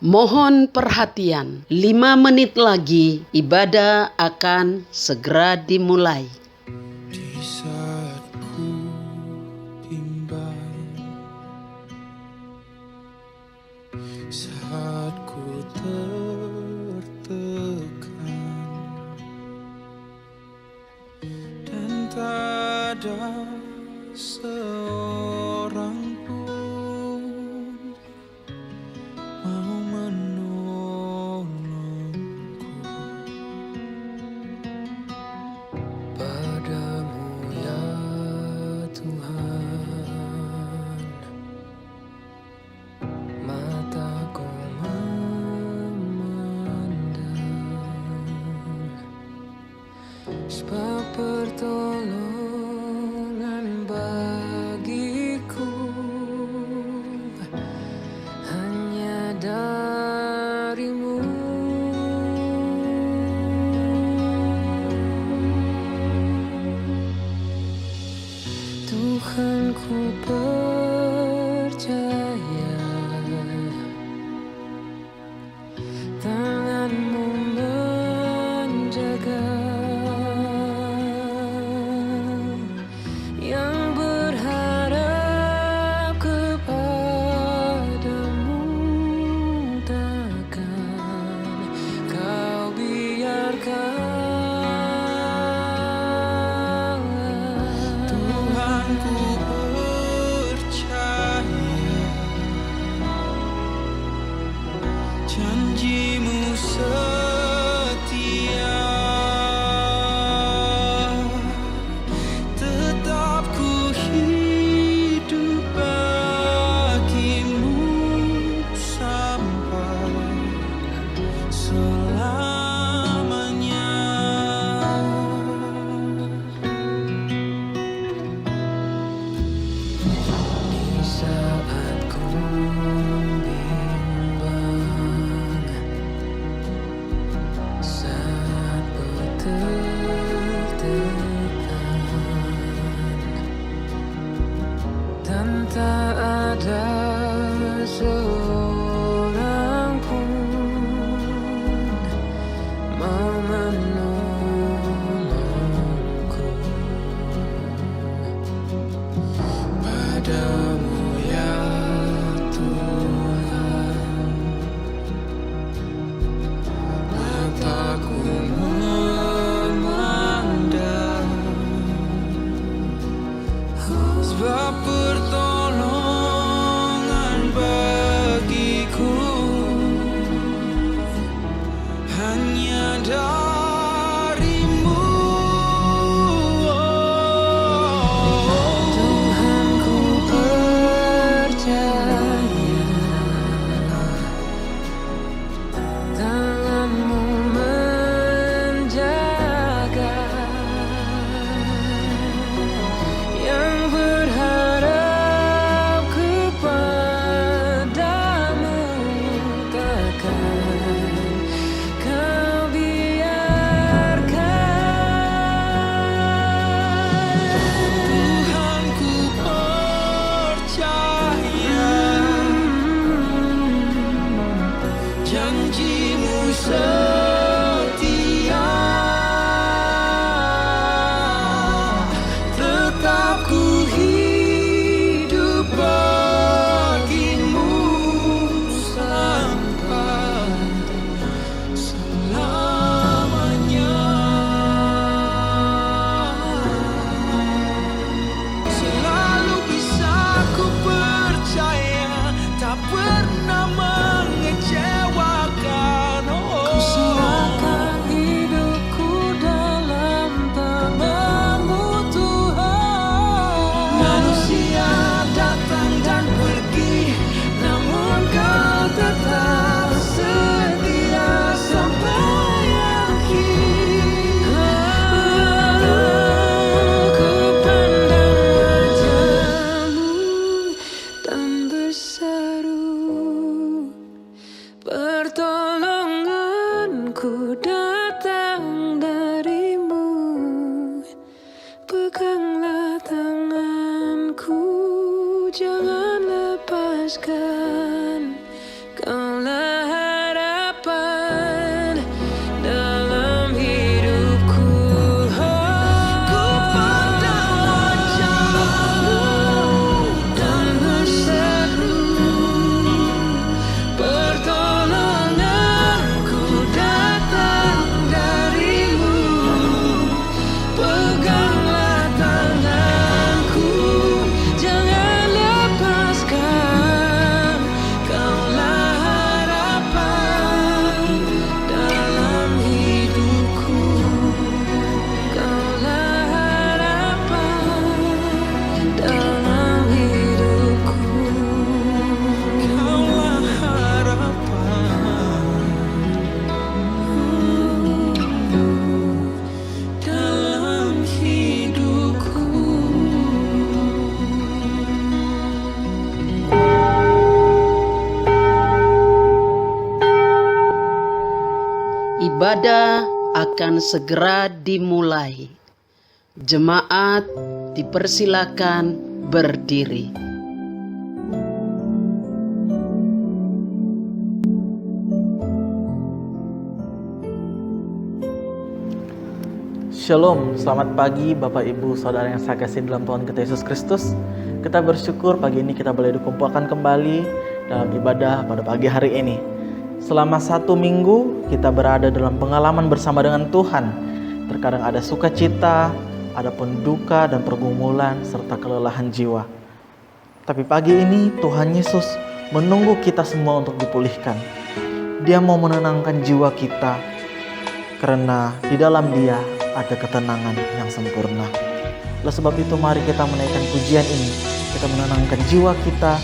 Mohon perhatian, 5 menit lagi ibadah akan segera dimulai. Di saat ku bimbang, saat ku tertekan, dan tak ada seorang pun mau menolongku. Padamu ya Tuhan, mataku memandang, sebab pertolongan bagiku hanya darimu. Tuhan, ku percaya tangan-Mu menjaga, yang berharap kepadamu takkan Kau biarkan. Tuhan, ku percaya janji-Mu setia, tetap ku hidup bagi-Mu sampai selamanya. Di saat ku bimbang, saat ku tertekan, dan tak ada seorang pun mau menolongku. Padamu ya Tuhan, mataku memandang, sebab pertolongan bagiku hanya darimu. Tuhan, ku percaya tangan-Mu menjaga, yang berharap kepadamu takkan Kau biarkan. Tuhan, ku percaya janji-Mu setia, tetap ku hidup bagi-Mu sampai selamanya. Selalu bisa ku percaya, tak pernah mengecewakan. Ku serahkan hidupku dalam tangan-Mu Tuhan. Manusia datang dan pergi, namun Kau tetap setia sampai akhir. Ku pandang wajah-Mu dan berseru, pertolonganku datang darimu. Peganglah tanganku, jangan lepaskan. Kaulah ibadah akan segera dimulai. Jemaat dipersilakan berdiri. Shalom, selamat pagi Bapak Ibu Saudara yang saya kasih dalam Tuhan kita Yesus Kristus. Kita bersyukur pagi ini kita boleh dikumpulkan kembali dalam ibadah pada pagi hari ini. Selama 1 minggu kita berada dalam pengalaman bersama dengan Tuhan. Terkadang ada sukacita, ada pun duka dan pergumulan serta kelelahan jiwa. Tapi pagi ini Tuhan Yesus menunggu kita semua untuk dipulihkan. Dia mau menenangkan jiwa kita karena di dalam Dia ada ketenangan yang sempurna. Oleh sebab itu mari kita menaikkan pujian ini. Kita menenangkan jiwa kita.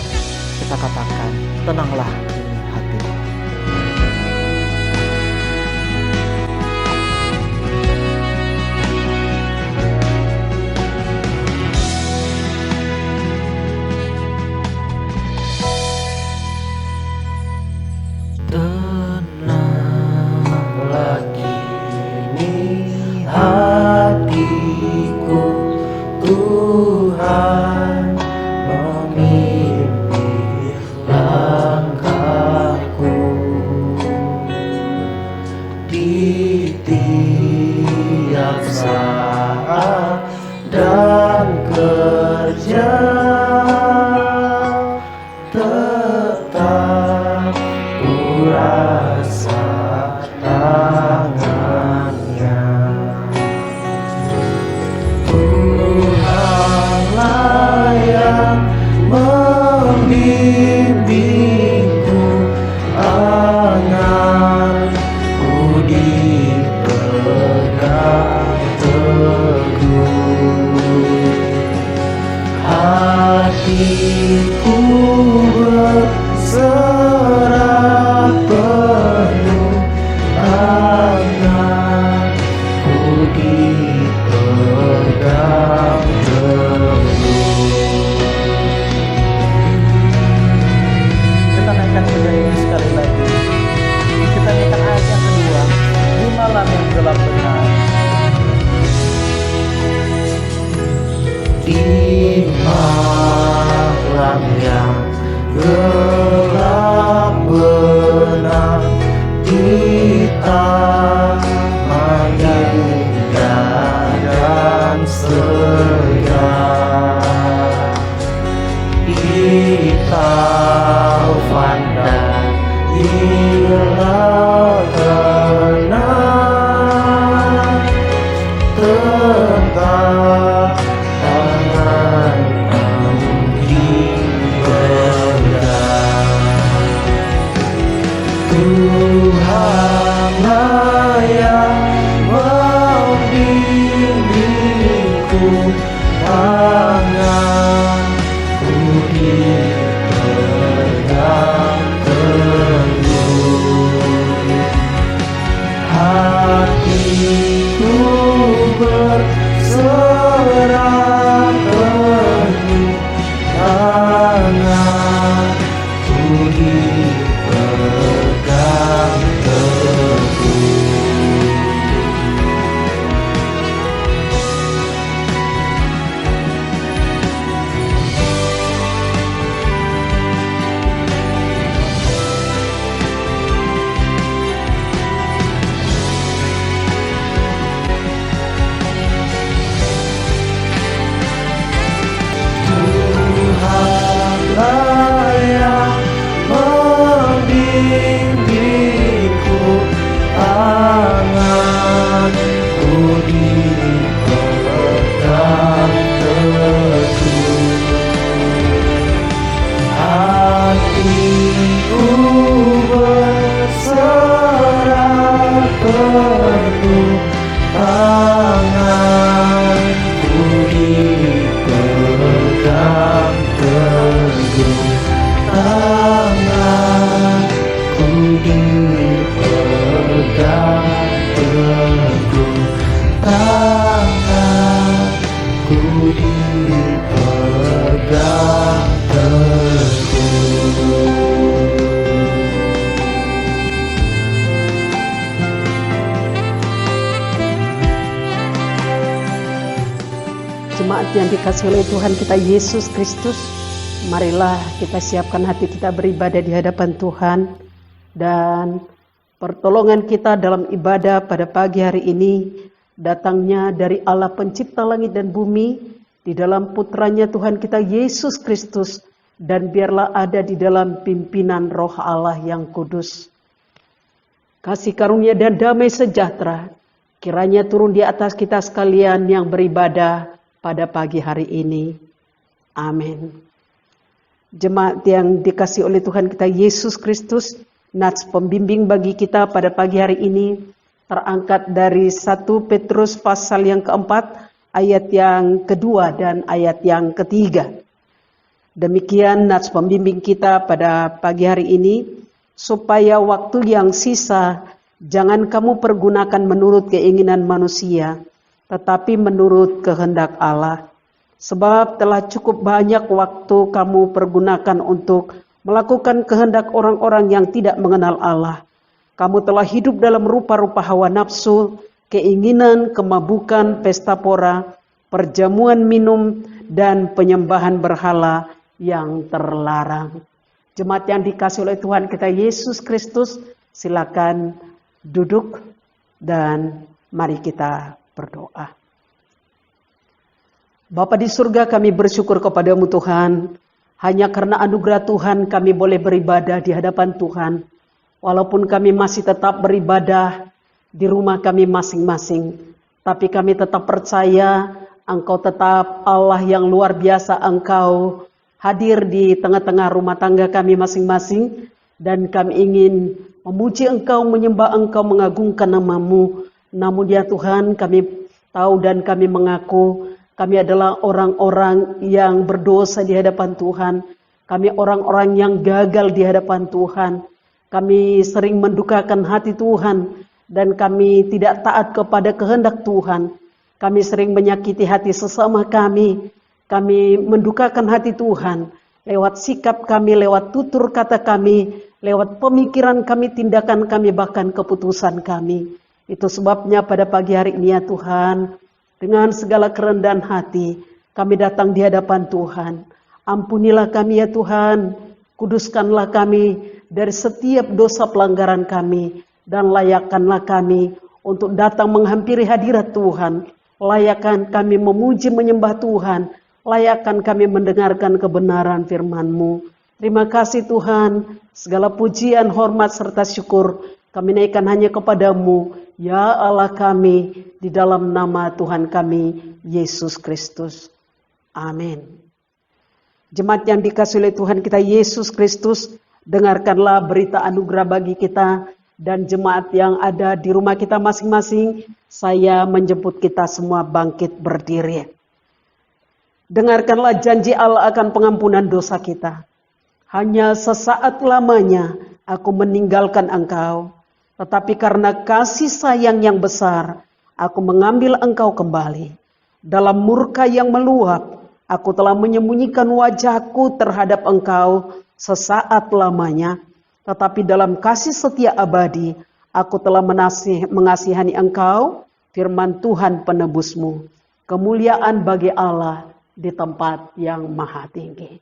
Kita katakan, tenanglah ini hati. Tenanglah kini hatiku, Tuhan memimpin langkahku di tiap saat dan kerja, tetap ku rasa tangannya. Tuhanlah yang membimbingku, tanganku dipegang teguh. Hatiku berserah penuh, tanganku dipegang teguh. Kita naikkan pujian ini sekali lagi. Kita naikkan ayat yang kedua, di malam yang gelap benar. Di malam yang gelap benar, di taman indah dan segar, di taufan dan hilal tenang, tetap tanganmu dipegang. Tuhanlah yang membimbingku, tanganku dipegang teguh. dikasihi oleh Tuhan kita Yesus Kristus, marilah kita siapkan hati kita beribadah di hadapan Tuhan. Dan pertolongan kita dalam ibadah pada pagi hari ini datangnya dari Allah pencipta langit dan bumi, di dalam putranya Tuhan kita Yesus Kristus, dan biarlah ada di dalam pimpinan Roh Allah yang kudus. Kasih karunia dan damai sejahtera kiranya turun di atas kita sekalian yang beribadah pada pagi hari ini. Amin. Jemaat yang dikasihi oleh Tuhan kita Yesus Kristus, nats pembimbing bagi kita pada pagi hari ini terangkat dari 1 Petrus pasal yang keempat, ayat yang kedua dan ayat yang ketiga. Demikian nats pembimbing kita pada pagi hari ini, supaya waktu yang sisa jangan kamu pergunakan menurut keinginan manusia, tetapi menurut kehendak Allah. Sebab telah cukup banyak waktu kamu pergunakan untuk melakukan kehendak orang-orang yang tidak mengenal Allah. Kamu telah hidup dalam rupa-rupa hawa nafsu, keinginan, kemabukan, pesta pora, perjamuan minum, dan penyembahan berhala yang terlarang. Jemaat yang dikasihi oleh Tuhan kita Yesus Kristus, silakan duduk dan mari kita berdoa. Bapa di surga, kami bersyukur kepadamu Tuhan. Hanya karena anugerah Tuhan kami boleh beribadah di hadapan Tuhan. Walaupun kami masih tetap beribadah di rumah kami masing-masing. Tapi kami tetap percaya Engkau tetap Allah yang luar biasa. Engkau hadir di tengah-tengah rumah tangga kami masing-masing. Dan kami ingin memuji Engkau, menyembah Engkau, mengagungkan nama-Mu. Namun ya Tuhan, kami tahu dan kami mengaku kami adalah orang-orang yang berdosa di hadapan Tuhan. Kami orang-orang yang gagal di hadapan Tuhan. Kami sering mendukakan hati Tuhan dan kami tidak taat kepada kehendak Tuhan. Kami sering menyakiti hati sesama kami. Kami mendukakan hati Tuhan lewat sikap kami, lewat tutur kata kami, lewat pemikiran kami, tindakan kami, bahkan keputusan kami. Itu sebabnya pada pagi hari ini ya Tuhan, dengan segala kerendahan hati, kami datang di hadapan Tuhan. Ampunilah kami ya Tuhan, kuduskanlah kami dari setiap dosa pelanggaran kami, dan layakkanlah kami untuk datang menghampiri hadirat Tuhan. Layakkan kami memuji menyembah Tuhan, layakkan kami mendengarkan kebenaran firman-Mu. Terima kasih Tuhan, segala pujian, hormat, serta syukur kami naikkan hanya kepadamu, ya Allah kami, di dalam nama Tuhan kami, Yesus Kristus. Amin. Jemaat yang dikasihi oleh Tuhan kita Yesus Kristus, dengarkanlah berita anugerah bagi kita dan jemaat yang ada di rumah kita masing-masing. Saya menjemput kita semua bangkit berdiri. Dengarkanlah janji Allah akan pengampunan dosa kita. Hanya sesaat lamanya aku meninggalkan engkau. Tetapi karena kasih sayang yang besar, aku mengambil engkau kembali. Dalam murka yang meluap, aku telah menyembunyikan wajahku terhadap engkau sesaat lamanya. Tetapi dalam kasih setia abadi, aku telah mengasihani engkau, firman Tuhan penebusmu. Kemuliaan bagi Allah di tempat yang maha tinggi.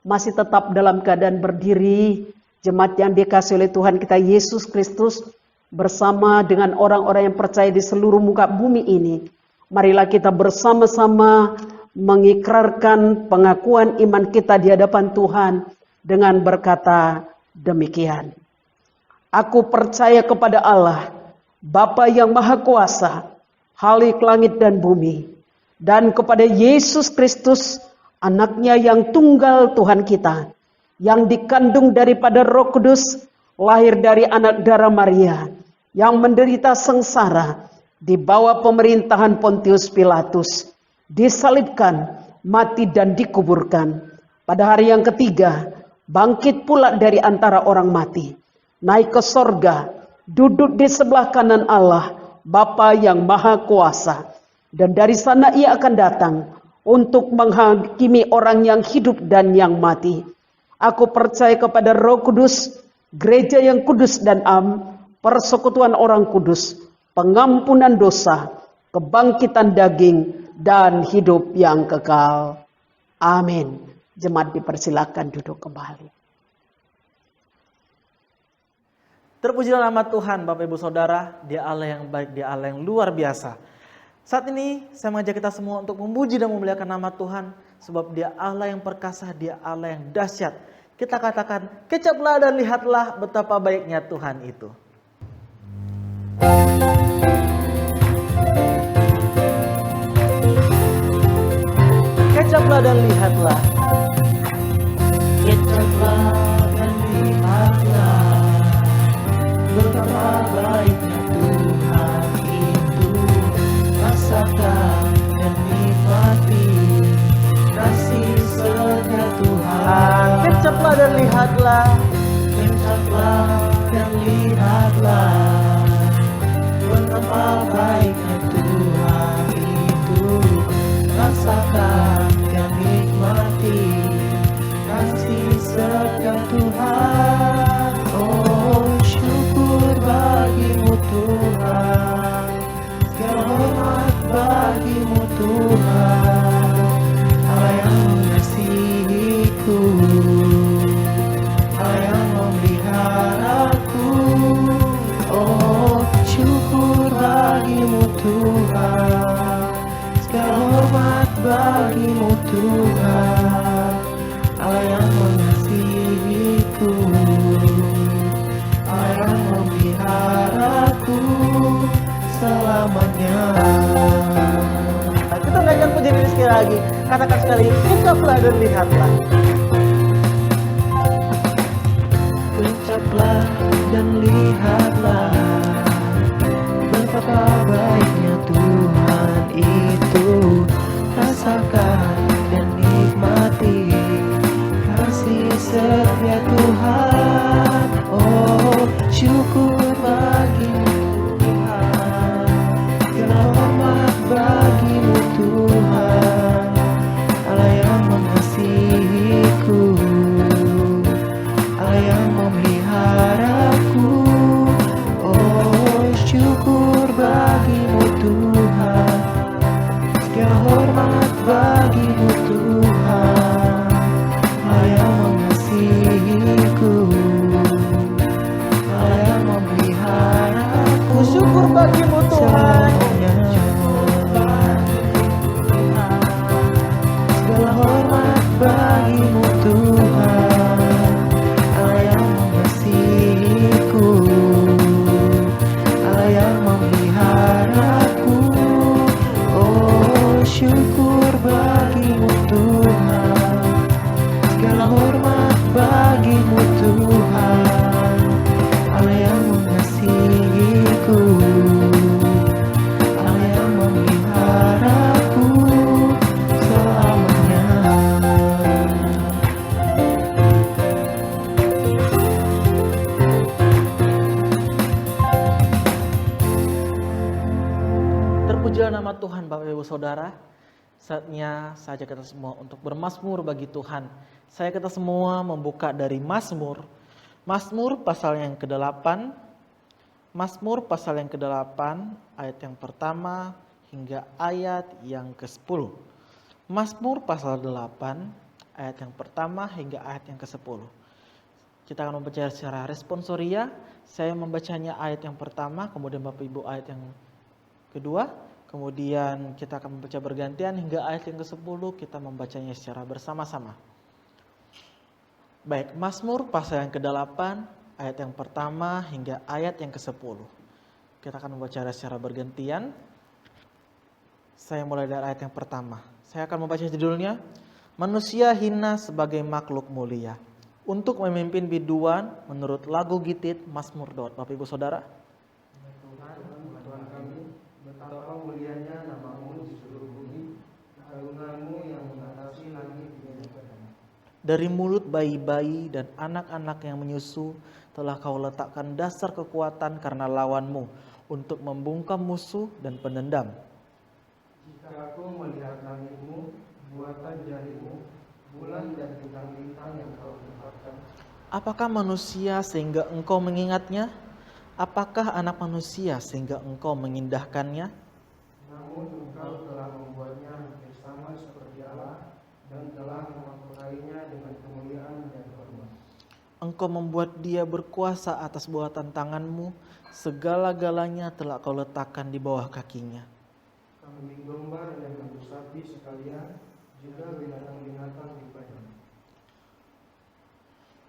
Masih tetap dalam keadaan berdiri, jemaat yang dikasihi oleh Tuhan kita Yesus Kristus, bersama dengan orang-orang yang percaya di seluruh muka bumi ini, marilah kita bersama-sama mengikrarkan pengakuan iman kita di hadapan Tuhan dengan berkata demikian. Aku percaya kepada Allah, Bapa yang Maha Kuasa, Khalik langit dan bumi, dan kepada Yesus Kristus, Anaknya yang tunggal Tuhan kita, yang dikandung daripada Roh Kudus, lahir dari anak darah Maria, yang menderita sengsara di bawah pemerintahan Pontius Pilatus, disalibkan, mati dan dikuburkan. Pada hari yang ketiga, bangkit pula dari antara orang mati, naik ke sorga, duduk di sebelah kanan Allah, Bapa yang Maha Kuasa. Dan dari sana ia akan datang untuk menghakimi orang yang hidup dan yang mati. Aku percaya kepada Roh Kudus, gereja yang kudus dan persekutuan orang kudus, pengampunan dosa, kebangkitan daging, dan hidup yang kekal. Amin. Jemaat dipersilakan duduk kembali. Terpujilah nama Tuhan, Bapak Ibu Saudara. Dia Allah yang baik, Dia Allah yang luar biasa. Saat ini saya mengajak kita semua untuk memuji dan memuliakan nama Tuhan. Sebab Dia Allah yang perkasa, Dia Allah yang dahsyat. Kita katakan, kecaplah dan lihatlah betapa baiknya Tuhan itu. Kecaplah dan lihatlah. Kecaplah dan lihatlah betapa baiknya Tuhan itu. Rasakan dan nikmati kasih setia Tuhan. Kecaplah dan lihatlah. Kecaplah dan lihatlah betapa baiknya Tuhan itu. Rasakan dan nikmati kasih setia Tuhan. Oh, syukur bagimu Tuhan, segala hormat bagimu Tuhan, Allah yang mengasihiku, Allah yang memeliharaku. Oh, syukur bagimu Tuhan, segala hormat bagimu Tuhan, Allah yang mengasihiku, Allah yang memeliharaku selamanya. Kita naikkan pujian ini sekali lagi. Katakan sekali, kecaplah dan lihatlah. Kecaplah dan lihatlah betapa baiknya Tuhan itu. Rasakan dan nikmati kasih setia Tuhan. Oh, syukur bagimu Tuhan, segala hormat bagimu Tuhan, Allah yang mengasihiku, Allah yang memeliharaku. Oh, syukur bagimu Tuhan, segala hormat bagimu Tuhan, Allah yang mengasihiku, Allah yang memeliharaku. Syukur bagimu Tuhan, segala hormat bagimu Tuhan, Allah yang mengasihiku, Allah yang memeliharaku. Oh, syukur bagimu Tuhan, segala hormat bagimu Tuhan, Allah yang mengasihiku, Allah yang memeliharaku selamanya. Terpujilah nama Tuhan, Bapak Ibu Saudara. Saatnya saja kita semua untuk bermazmur bagi Tuhan. Saya kita semua membuka dari Mazmur. Mazmur pasal yang ke-8. Mazmur pasal yang ke-8 ayat yang pertama hingga ayat yang ke-10. Mazmur pasal 8 ayat yang pertama hingga ayat yang ke-10. Kita akan membaca secara responsoria. Saya membacanya ayat yang pertama, kemudian Bapak Ibu ayat yang kedua, kemudian kita akan membaca bergantian hingga ayat yang ke-10 kita membacanya secara bersama-sama. Baik, Mazmur pasal yang ke-8 ayat yang pertama hingga ayat yang ke-10. Kita akan membaca secara bergantian. Saya mulai dari ayat yang pertama. Saya akan membaca judulnya, Manusia Hina Sebagai Makhluk Mulia. Untuk memimpin biduan menurut lagu Gitit Mazmur Daud. Bapak Ibu Saudara. Tuhan kami, betapa mulianya nama-Mu di seluruh bumi, keagungan-Mu yang mengatasi langit di padamu. Dari mulut bayi-bayi dan anak-anak yang menyusu telah Kau letakkan dasar kekuatan karena lawan-Mu untuk membungkam musuh dan penendam. Jika aku melihat langit-Mu, buatan jari-Mu, bulan dan bintang-bintang yang Kau tempatkan. Apakah manusia sehingga Engkau mengingatnya? Apakah anak manusia sehingga Engkau mengindahkannya? Namun Engkau telah membuatnya Engkau membuat dia berkuasa atas buatan tanganmu, segala-galanya telah kau letakkan di bawah kakinya. Kambing domba dan lembu sapi sekalian, juga binatang-binatang di padang.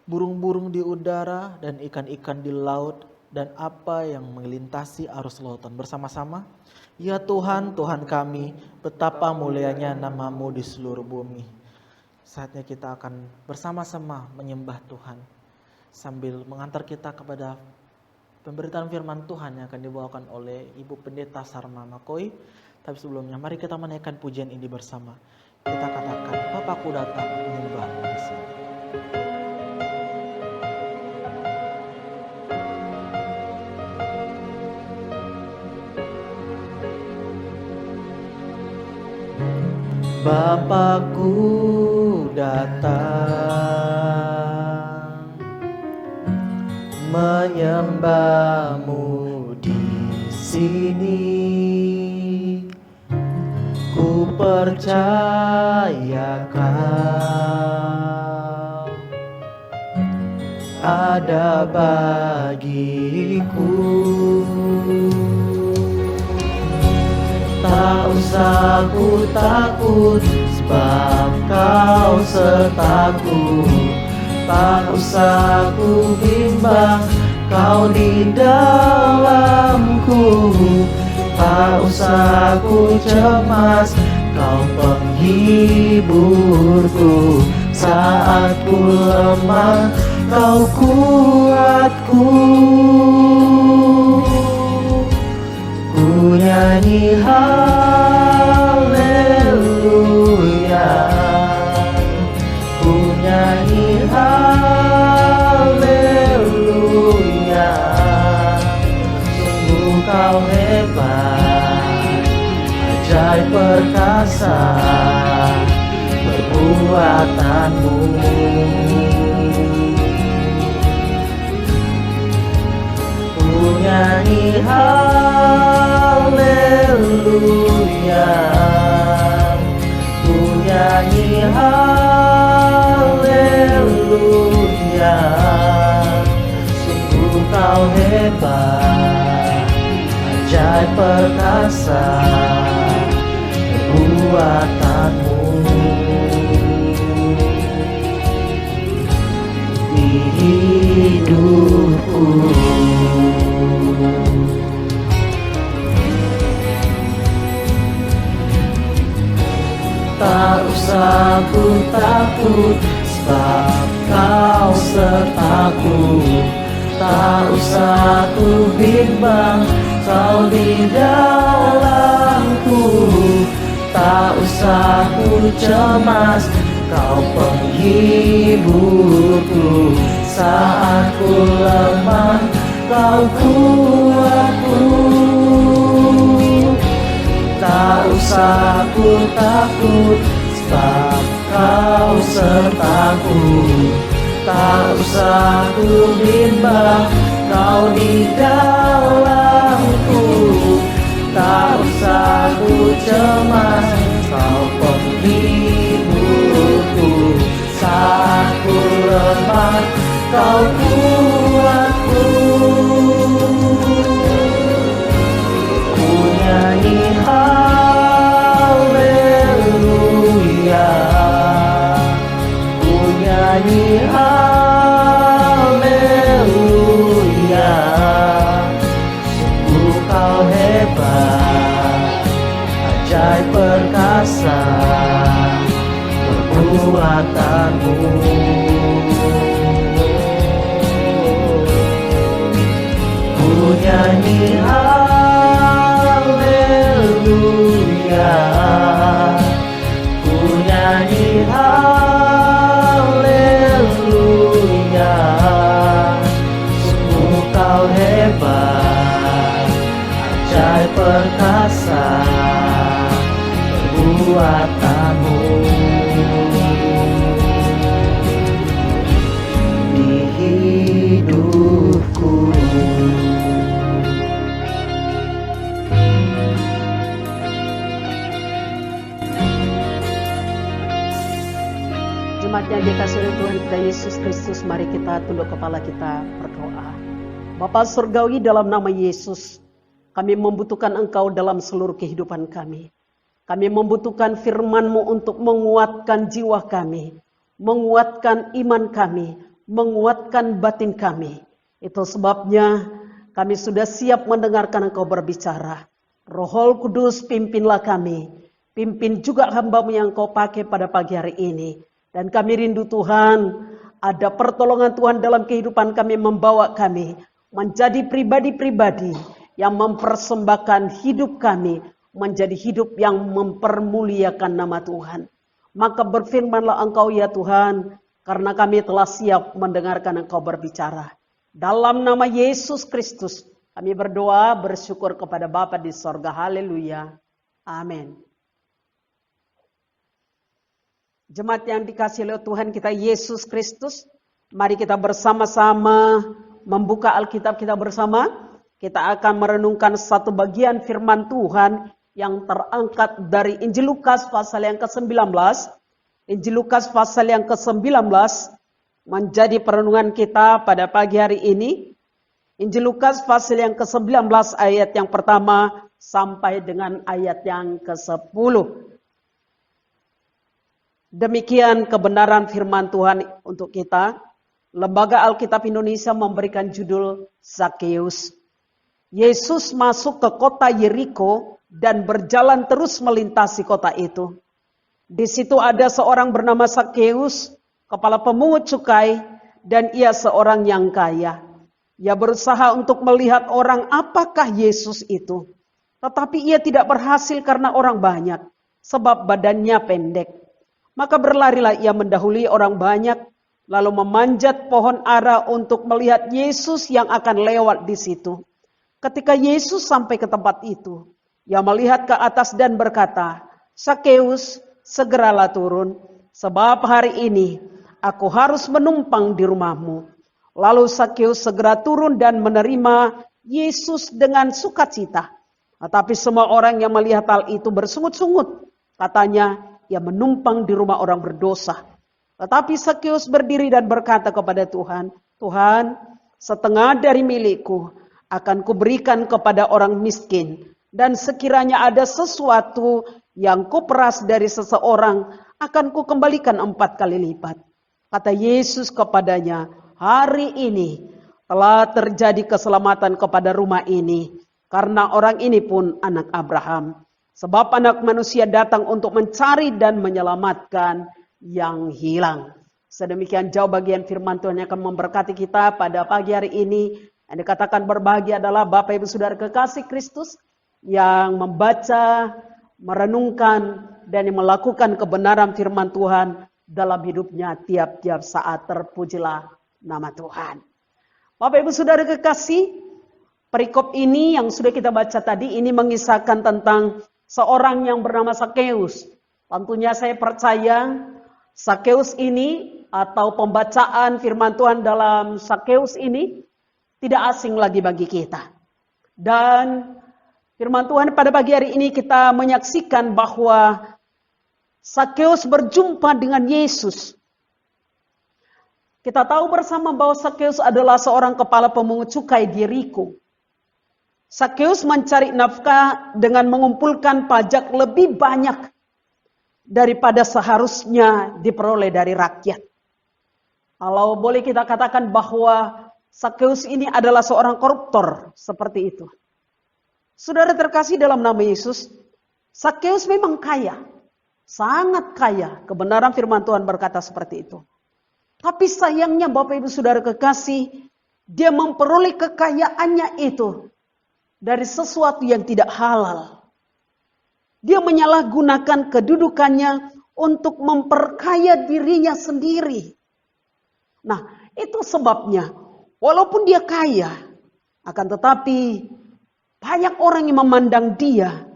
Burung-burung di udara dan ikan-ikan di laut dan apa yang melintasi arus lautan bersama-sama. Ya Tuhan, Tuhan kami, betapa mulianya nama-Mu di seluruh bumi. Saatnya kita akan bersama-sama menyembah Tuhan sambil mengantar kita kepada pemberitaan firman Tuhan yang akan dibawakan oleh Ibu Pendeta Sarma Makoi. Tapi sebelumnya mari kita menaikkan pujian ini bersama. Kita katakan, Bapakku datang menyembah di sini. Bapakku datang menyembah-Mu di sini. Ku percaya Kau ada bagiku. Tak usah ku takut, sebab Kau sertaku. Tak usah ku bimbang, Kau di dalamku. Tak usah ku cemas, Kau penghiburku. Saat ku lemah, Kau kuatku. Ku nyanyi haleluya, ku nyanyi haleluya. Sungguh Kau hebat, ajaib perkasa perbuatanmu. Ku nyanyi haleluya, ku nyanyi haleluya. Sungguh Kau hebat, ajaib perkasa perbuatanmu. Di hidupku tak usah ku takut, sebab Kau sertaku. Tak usah ku bimbang, Kau di dalamku. Tak usah ku cemas, Kau penghiburku. Saat ku lemah, Kau kuatku. Tak usah ku takut, sebab Kau sertaku. Tak usah ku bimbang, Kau di dalamku. Tak usah ku cemas, Kau penghiburku. Saat ku lemah, Kau kuatku. Ku nyanyi haleluya, ku nyanyi haleluya. Sungguh Kau hebat, ajaib perkasa perbuatanmu. Ku nyanyi haleluya, ku nyanyi haleluya. Sungguh Kau hebat, ajaib perkasa perbuatanmu. Di hidupku Jemaat yang dikasihi oleh Tuhan, kita Tuhan Yesus Kristus, mari kita tunduk kepala kita berdoa. Bapa Surgawi, dalam nama Yesus, kami membutuhkan Engkau dalam seluruh kehidupan kami. Kami membutuhkan firman-Mu untuk menguatkan jiwa kami, menguatkan iman kami, menguatkan batin kami. Itu sebabnya kami sudah siap mendengarkan Engkau berbicara. Roh Kudus, pimpinlah kami. Pimpin juga hamba-Mu yang Kau pakai pada pagi hari ini. Dan kami rindu Tuhan, ada pertolongan Tuhan dalam kehidupan kami, membawa kami menjadi pribadi-pribadi yang mempersembahkan hidup kami menjadi hidup yang mempermuliakan nama Tuhan. Maka berfirmanlah Engkau ya Tuhan, karena kami telah siap mendengarkan Engkau berbicara. Dalam nama Yesus Kristus, kami berdoa bersyukur kepada Bapa di sorga. Haleluya. Amin. Jemaat yang dikasihi oleh Tuhan kita Yesus Kristus, mari kita bersama-sama membuka Alkitab kita bersama. Kita akan merenungkan satu bagian firman Tuhan yang terangkat dari Injil Lukas pasal yang ke-19. Injil Lukas pasal yang ke-19 menjadi perenungan kita pada pagi hari ini. Injil Lukas pasal yang ke-19 ayat yang pertama sampai dengan ayat yang ke-10. Demikian kebenaran firman Tuhan untuk kita. Lembaga Alkitab Indonesia memberikan judul Zakheus. Yesus masuk ke kota Yeriko dan berjalan terus melintasi kota itu. Di situ ada seorang bernama Zakheus, kepala pemungut cukai, dan ia seorang yang kaya. Ia berusaha untuk melihat orang apakah Yesus itu. Tetapi ia tidak berhasil karena orang banyak, sebab badannya pendek. Maka berlarilah ia mendahului orang banyak, lalu memanjat pohon ara untuk melihat Yesus yang akan lewat di situ. Ketika Yesus sampai ke tempat itu, ia melihat ke atas dan berkata, "Zakheus, segeralah turun, sebab hari ini aku harus menumpang di rumahmu." Lalu Zakheus segera turun dan menerima Yesus dengan sukacita. Tetapi semua orang yang melihat hal itu bersungut-sungut. Katanya, ia menumpang di rumah orang berdosa. Tetapi Zakheus berdiri dan berkata kepada Tuhan, "Tuhan, setengah dari milikku akan kuberikan kepada orang miskin. Dan sekiranya ada sesuatu yang kuperas dari seseorang, akan kukembalikan 4 kali lipat." Kata Yesus kepadanya, "Hari ini telah terjadi keselamatan kepada rumah ini, karena orang ini pun anak Abraham. Sebab anak manusia datang untuk mencari dan menyelamatkan yang hilang." Sedemikian jauh bagian firman Tuhan yang akan memberkati kita pada pagi hari ini. Yang dikatakan berbahagia adalah Bapak Ibu Saudara kekasih Kristus yang membaca, merenungkan, dan yang melakukan kebenaran firman Tuhan dalam hidupnya tiap-tiap saat. Terpujilah nama Tuhan. Bapak Ibu Saudara kekasih, perikop ini yang sudah kita baca tadi ini mengisahkan tentang seorang yang bernama Zakheus. Tentunya saya percaya Zakheus ini atau pembacaan firman Tuhan dalam Zakheus ini tidak asing lagi bagi kita. Dan firman Tuhan pada pagi hari ini kita menyaksikan bahwa Zakheus berjumpa dengan Yesus. Kita tahu bersama bahwa Zakheus adalah seorang kepala pemungut cukai di Yeriko. Zakheus mencari nafkah dengan mengumpulkan pajak lebih banyak daripada seharusnya diperoleh dari rakyat. Kalau boleh kita katakan bahwa Zakheus ini adalah seorang koruptor, seperti itu. Saudara terkasih dalam nama Yesus, Zakheus memang kaya, sangat kaya. Kebenaran firman Tuhan berkata seperti itu. Tapi sayangnya Bapak Ibu Saudara kekasih, dia memperoleh kekayaannya itu dari sesuatu yang tidak halal. Dia menyalahgunakan kedudukannya untuk memperkaya dirinya sendiri. Nah, itu sebabnya walaupun dia kaya, akan tetapi banyak orang yang memandang dia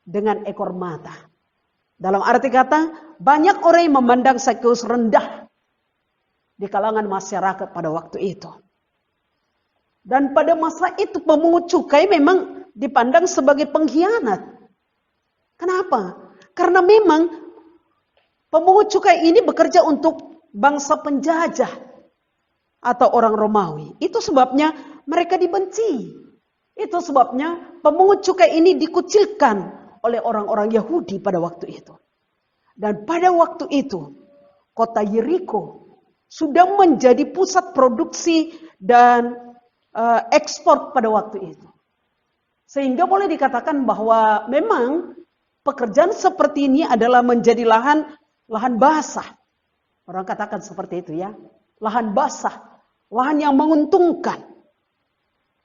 dengan ekor mata. Dalam arti kata, banyak orang yang memandang Zakheus rendah di kalangan masyarakat pada waktu itu. Dan pada masa itu pemungut cukai memang dipandang sebagai pengkhianat. Kenapa? Karena memang pemungut cukai ini bekerja untuk bangsa penjajah atau orang Romawi. Itu sebabnya mereka dibenci. Itu sebabnya pemungut cukai ini dikucilkan oleh orang-orang Yahudi pada waktu itu. Dan pada waktu itu, kota Yeriko sudah menjadi pusat produksi dan ekspor pada waktu itu. Sehingga boleh dikatakan bahwa memang pekerjaan seperti ini adalah menjadi lahan basah. Orang katakan seperti itu ya. Lahan basah, lahan yang menguntungkan.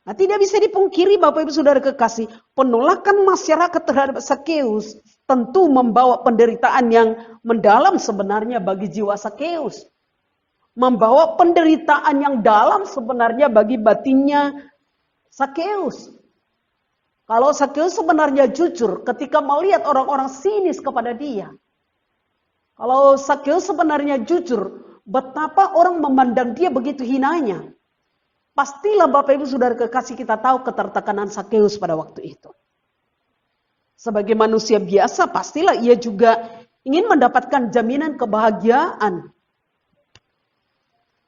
Nah, tidak bisa dipungkiri Bapak Ibu Saudara kekasih, penolakan masyarakat terhadap Sakeus tentu membawa penderitaan yang mendalam sebenarnya bagi jiwa Sakeus. Membawa penderitaan yang dalam sebenarnya bagi batinnya Sakeus. Kalau Sakeus sebenarnya jujur ketika melihat orang-orang sinis kepada dia. Kalau Sakeus sebenarnya jujur betapa orang memandang dia begitu hinanya. Pastilah Bapak Ibu Saudara kekasih kita tahu ketertekanan Sakeus pada waktu itu. Sebagai manusia biasa pastilah ia juga ingin mendapatkan jaminan kebahagiaan.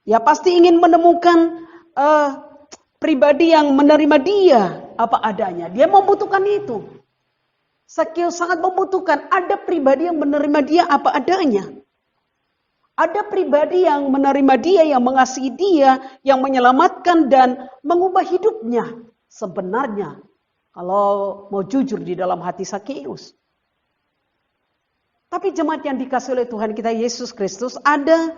Ya pasti ingin menemukan pribadi yang menerima dia apa adanya. Dia membutuhkan itu. Sakeus sangat membutuhkan ada pribadi yang menerima dia apa adanya. Ada pribadi yang menerima dia, yang mengasihi dia, yang menyelamatkan dan mengubah hidupnya. Sebenarnya, kalau mau jujur di dalam hati Sakeus. Tapi jemaat yang dikasih oleh Tuhan kita Yesus Kristus, ada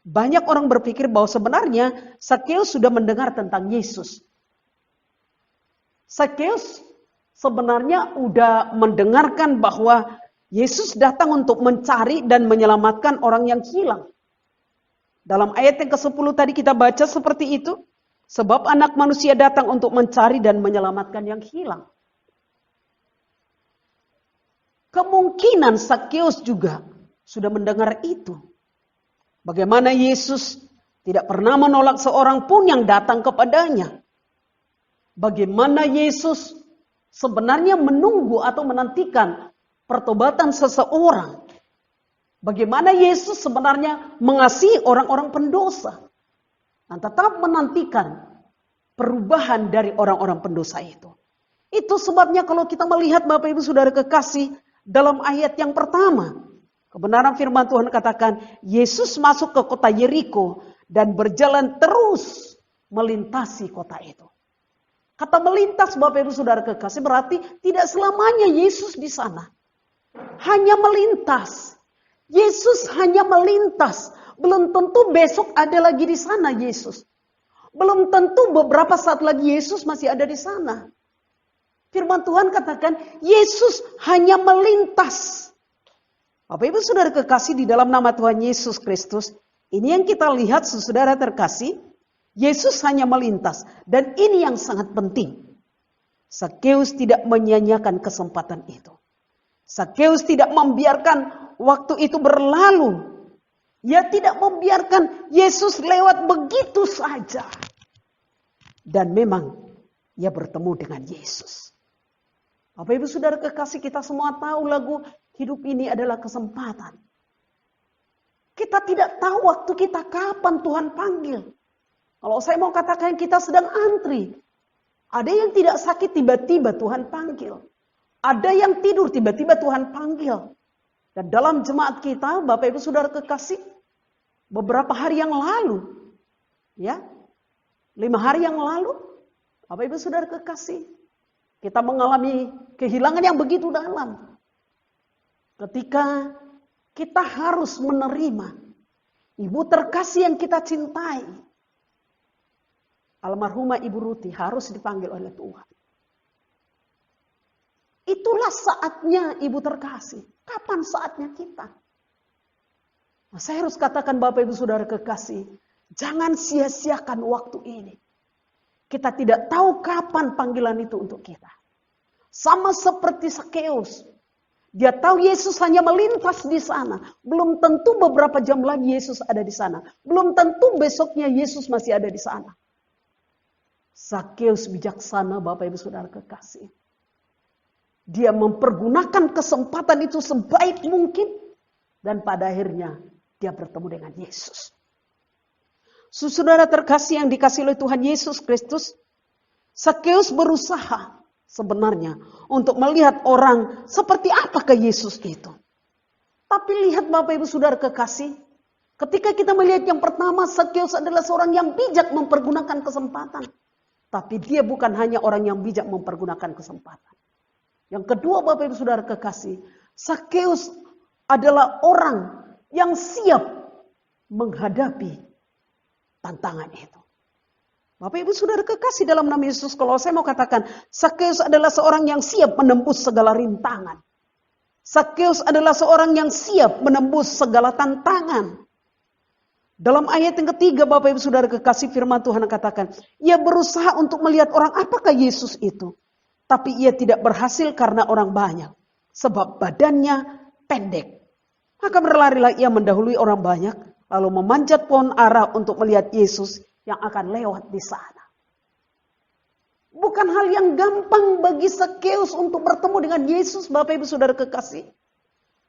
banyak orang berpikir bahwa sebenarnya Sakeus sudah mendengar tentang Yesus. Sakeus sebenarnya sudah mendengarkan bahwa Yesus datang untuk mencari dan menyelamatkan orang yang hilang. Dalam ayat yang ke-10 tadi kita baca seperti itu. Sebab anak manusia datang untuk mencari dan menyelamatkan yang hilang. Kemungkinan Sakeus juga sudah mendengar itu. Bagaimana Yesus tidak pernah menolak seorang pun yang datang kepadanya. Bagaimana Yesus sebenarnya menunggu atau menantikan pertobatan seseorang. Bagaimana Yesus sebenarnya mengasihi orang-orang pendosa. Dan tetap menantikan perubahan dari orang-orang pendosa itu. Itu sebabnya kalau kita melihat Bapak Ibu Saudara kekasih dalam ayat yang pertama. Kebenaran firman Tuhan katakan Yesus masuk ke kota Yeriko dan berjalan terus melintasi kota itu. Kata melintas Bapak Ibu Saudara kekasih berarti tidak selamanya Yesus di sana. Hanya melintas. Yesus hanya melintas. Belum tentu besok ada lagi di sana Yesus. Belum tentu beberapa saat lagi Yesus masih ada di sana. Firman Tuhan katakan Yesus hanya melintas. Bapak Ibu Saudara kekasih di dalam nama Tuhan Yesus Kristus. Ini yang kita lihat saudara terkasih. Yesus hanya melintas. Dan ini yang sangat penting. Sakeus tidak menyia-nyiakan kesempatan itu. Sakeus tidak membiarkan waktu itu berlalu. Ia tidak membiarkan Yesus lewat begitu saja. Dan memang ia bertemu dengan Yesus. Bapak Ibu Saudara kekasih kita semua tahu lagu hidup ini adalah kesempatan. Kita tidak tahu waktu kita kapan Tuhan panggil. Kalau saya mau katakan kita sedang antri. Ada yang tidak sakit tiba-tiba Tuhan panggil. Ada yang tidur tiba-tiba Tuhan panggil. Dan dalam jemaat kita, Bapak Ibu Saudara kekasih, beberapa hari yang lalu, ya, 5 hari yang lalu, Bapak Ibu Saudara kekasih, kita mengalami kehilangan yang begitu dalam. Ketika kita harus menerima ibu terkasih yang kita cintai, almarhumah Ibu Ruti harus dipanggil oleh Tuhan. Itulah saatnya Ibu terkasih. Kapan saatnya kita? Nah, saya harus katakan Bapak Ibu Saudara kekasih, jangan sia-siakan waktu ini. Kita tidak tahu kapan panggilan itu untuk kita. Sama seperti Sakeus. Dia tahu Yesus hanya melintas di sana. Belum tentu beberapa jam lagi Yesus ada di sana. Belum tentu besoknya Yesus masih ada di sana. Sakeus bijaksana Bapak Ibu Saudara kekasih. Dia mempergunakan kesempatan itu sebaik mungkin. Dan pada akhirnya dia bertemu dengan Yesus. Saudara terkasih yang dikasihi oleh Tuhan Yesus Kristus, Sakeus berusaha sebenarnya untuk melihat orang seperti apakah Yesus itu. Tapi lihat Bapak Ibu Saudara kekasih, ketika kita melihat yang pertama, Sakeus adalah seorang yang bijak mempergunakan kesempatan. Tapi dia bukan hanya orang yang bijak mempergunakan kesempatan. Yang kedua Bapak Ibu Saudara kekasih, Sakeus adalah orang yang siap menghadapi tantangan itu. Bapak Ibu Saudara kekasih dalam nama Yesus, kalau saya mau katakan, Sakeus adalah seorang yang siap menembus segala rintangan. Sakeus adalah seorang yang siap menembus segala tantangan. Dalam ayat yang ketiga Bapak Ibu Saudara kekasih, firman Tuhan katakan, ia berusaha untuk melihat orang apakah Yesus itu. Tapi ia tidak berhasil karena orang banyak. Sebab badannya pendek. Maka berlarilah ia mendahului orang banyak, lalu memanjat pohon ara untuk melihat Yesus yang akan lewat di sana. Bukan hal yang gampang bagi Sakeus untuk bertemu dengan Yesus, Bapak Ibu Saudara kekasih.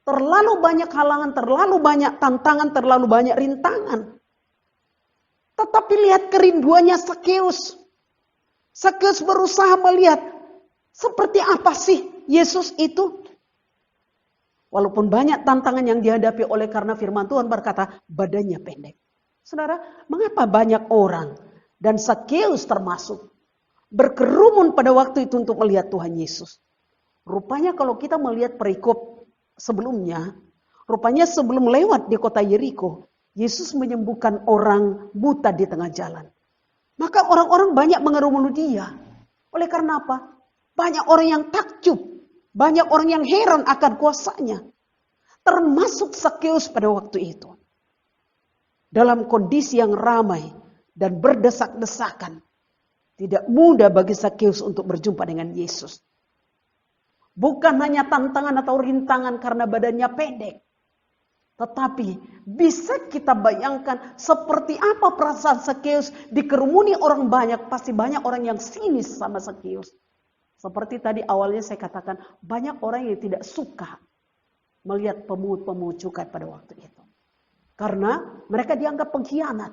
Terlalu banyak halangan, terlalu banyak tantangan, terlalu banyak rintangan. Tetapi lihat kerinduannya Sakeus. Sakeus berusaha melihat seperti apa sih Yesus itu. Walaupun banyak tantangan yang dihadapi oleh karena firman Tuhan berkata badannya pendek. Saudara, mengapa banyak orang dan Sakeus termasuk berkerumun pada waktu itu untuk melihat Tuhan Yesus? Rupanya kalau kita melihat perikop sebelumnya, rupanya sebelum lewat di kota Yeriko, Yesus menyembuhkan orang buta di tengah jalan. Maka orang-orang banyak mengerumuni dia. Oleh karena apa? Banyak orang yang takjub, banyak orang yang heran akan kuasanya. Termasuk Sakeus pada waktu itu. Dalam kondisi yang ramai dan berdesak-desakan, tidak mudah bagi Sakeus untuk berjumpa dengan Yesus. Bukan hanya tantangan atau rintangan karena badannya pendek. Tetapi bisa kita bayangkan seperti apa perasaan Sakeus dikerumuni orang banyak. Pasti banyak orang yang sinis sama Sakeus. Seperti tadi awalnya saya katakan, banyak orang yang tidak suka melihat pemungut cukai pada waktu itu. Karena mereka dianggap pengkhianat,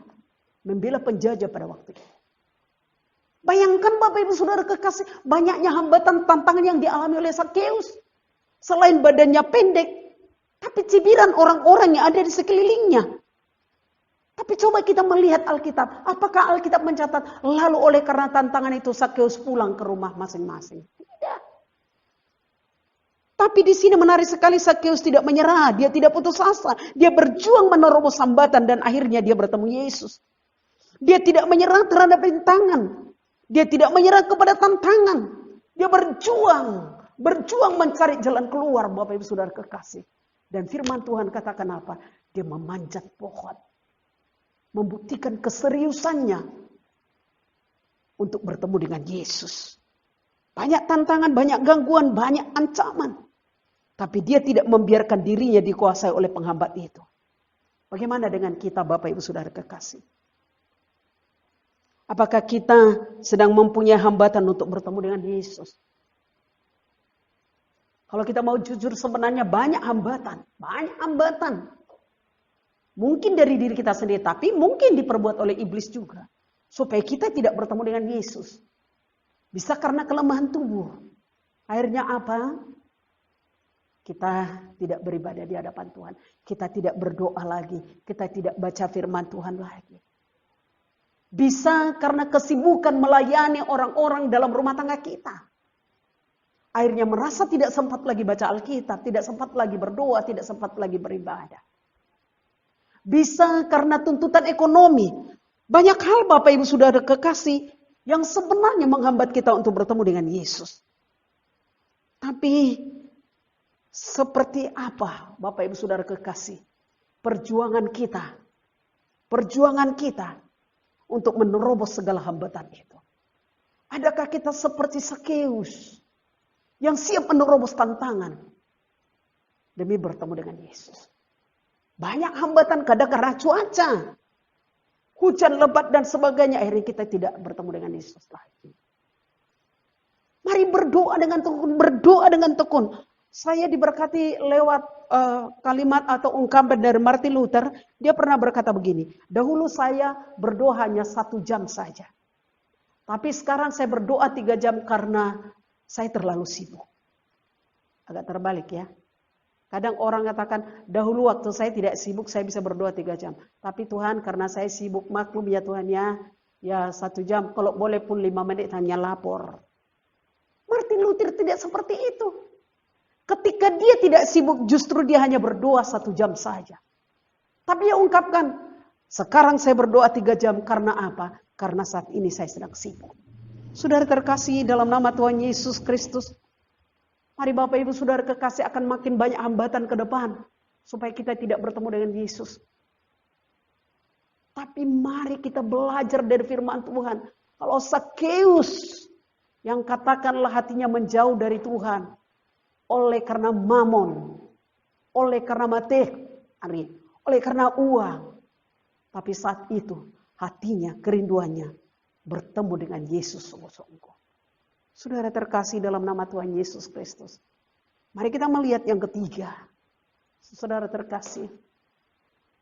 membela penjajah pada waktu itu. Bayangkan Bapak Ibu Saudara kekasih, banyaknya hambatan tantangan yang dialami oleh Sakeus. Selain badannya pendek, tapi cibiran orang-orang yang ada di sekelilingnya. Tapi coba kita melihat Alkitab. Apakah Alkitab mencatat lalu oleh karena tantangan itu Sakeus pulang ke rumah masing-masing? Tidak. Tapi di sini menarik sekali, Sakeus tidak menyerah, dia tidak putus asa. Dia berjuang menerobos hambatan dan akhirnya dia bertemu Yesus. Dia tidak menyerah terhadap rintangan. Dia tidak menyerah kepada tantangan. Dia berjuang mencari jalan keluar, Bapak Ibu Saudara kekasih. Dan firman Tuhan katakan apa? Dia memanjat pohon. Membuktikan keseriusannya untuk bertemu dengan Yesus. Banyak tantangan, banyak gangguan, banyak ancaman. Tapi dia tidak membiarkan dirinya dikuasai oleh penghambat itu. Bagaimana dengan kita Bapak Ibu Saudara kekasih? Apakah kita sedang mempunyai hambatan untuk bertemu dengan Yesus? Kalau kita mau jujur sebenarnya banyak hambatan. Banyak hambatan. Mungkin dari diri kita sendiri, tapi mungkin diperbuat oleh iblis juga. Supaya kita tidak bertemu dengan Yesus. Bisa karena kelemahan tubuh. Akhirnya apa? Kita tidak beribadah di hadapan Tuhan. Kita tidak berdoa lagi. Kita tidak baca firman Tuhan lagi. Bisa karena kesibukan melayani orang-orang dalam rumah tangga kita. Akhirnya merasa tidak sempat lagi baca Alkitab. Tidak sempat lagi berdoa. Tidak sempat lagi beribadah. Bisa karena tuntutan ekonomi. Banyak hal Bapak Ibu Saudara kekasih yang sebenarnya menghambat kita untuk bertemu dengan Yesus. Tapi seperti apa Bapak Ibu Saudara kekasih perjuangan kita untuk menerobos segala hambatan itu? Adakah kita seperti Sakeus yang siap menerobos tantangan demi bertemu dengan Yesus? Banyak hambatan, kadang karena cuaca, hujan lebat dan sebagainya, akhirnya kita tidak bertemu dengan Yesus lagi. Mari berdoa dengan tekun, Saya diberkati lewat kalimat atau ungkapan dari Martin Luther. Dia pernah berkata begini, dahulu saya berdoa hanya 1 jam saja. Tapi sekarang saya berdoa 3 jam karena saya terlalu sibuk. Agak terbalik ya. Kadang orang katakan, dahulu waktu saya tidak sibuk, saya bisa berdoa 3 jam. Tapi Tuhan, karena saya sibuk, maklum ya Tuhan ya 1 jam, kalau boleh pun 5 menit hanya lapor. Martin Luther tidak seperti itu. Ketika dia tidak sibuk, justru dia hanya berdoa 1 jam saja. Tapi dia ungkapkan, sekarang saya berdoa 3 jam karena apa? Karena saat ini saya sedang sibuk. Saudara terkasih dalam nama Tuhan Yesus Kristus, mari Bapak Ibu Saudara kekasih akan makin banyak hambatan ke depan. Supaya kita tidak bertemu dengan Yesus. Tapi mari kita belajar dari firman Tuhan. Kalau Sakeus yang katakanlah hatinya menjauh dari Tuhan. Oleh karena mamon. Oleh karena materi. Oleh karena uang. Tapi saat itu hatinya, kerinduannya bertemu dengan Yesus sungguh-sungguh. Saudara terkasih dalam nama Tuhan Yesus Kristus. Mari kita melihat yang ketiga. Saudara terkasih.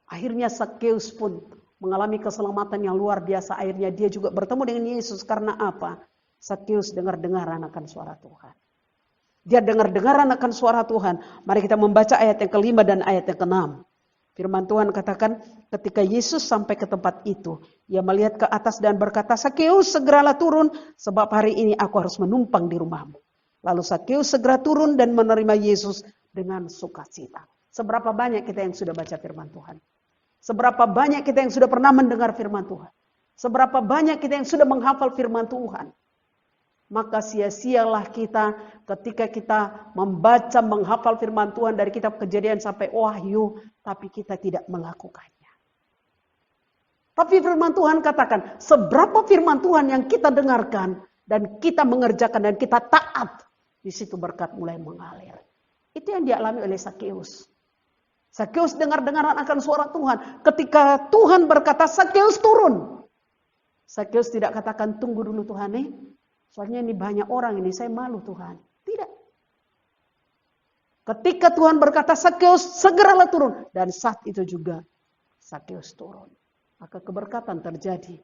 Akhirnya Sakeus pun mengalami keselamatan yang luar biasa. Akhirnya dia juga bertemu dengan Yesus. Karena apa? Sakeus dengar-dengaran akan suara Tuhan. Dia dengar-dengaran akan suara Tuhan. Mari kita membaca ayat yang kelima dan ayat yang keenam. Firman Tuhan katakan ketika Yesus sampai ke tempat itu. Ia melihat ke atas dan berkata, Sakeus segeralah turun. Sebab hari ini aku harus menumpang di rumahmu. Lalu Sakeus segera turun dan menerima Yesus dengan sukacita. Seberapa banyak kita yang sudah baca firman Tuhan? Seberapa banyak kita yang sudah pernah mendengar firman Tuhan? Seberapa banyak kita yang sudah menghafal firman Tuhan? Maka sia-sialah kita ketika kita membaca, menghafal firman Tuhan dari kitab Kejadian sampai Wahyu, tapi kita tidak melakukannya. Tapi firman Tuhan katakan, seberapa firman Tuhan yang kita dengarkan dan kita mengerjakan dan kita taat, di situ berkat mulai mengalir. Itu yang dialami oleh Sakeus. Sakeus dengar-dengaran akan suara Tuhan. Ketika Tuhan berkata, Sakeus turun. Sakeus tidak katakan, tunggu dulu Tuhan nih. Soalnya ini banyak orang ini, saya malu Tuhan. Tidak. Ketika Tuhan berkata, Sakeus segeralah turun. Dan saat itu juga Sakeus turun. Maka keberkatan terjadi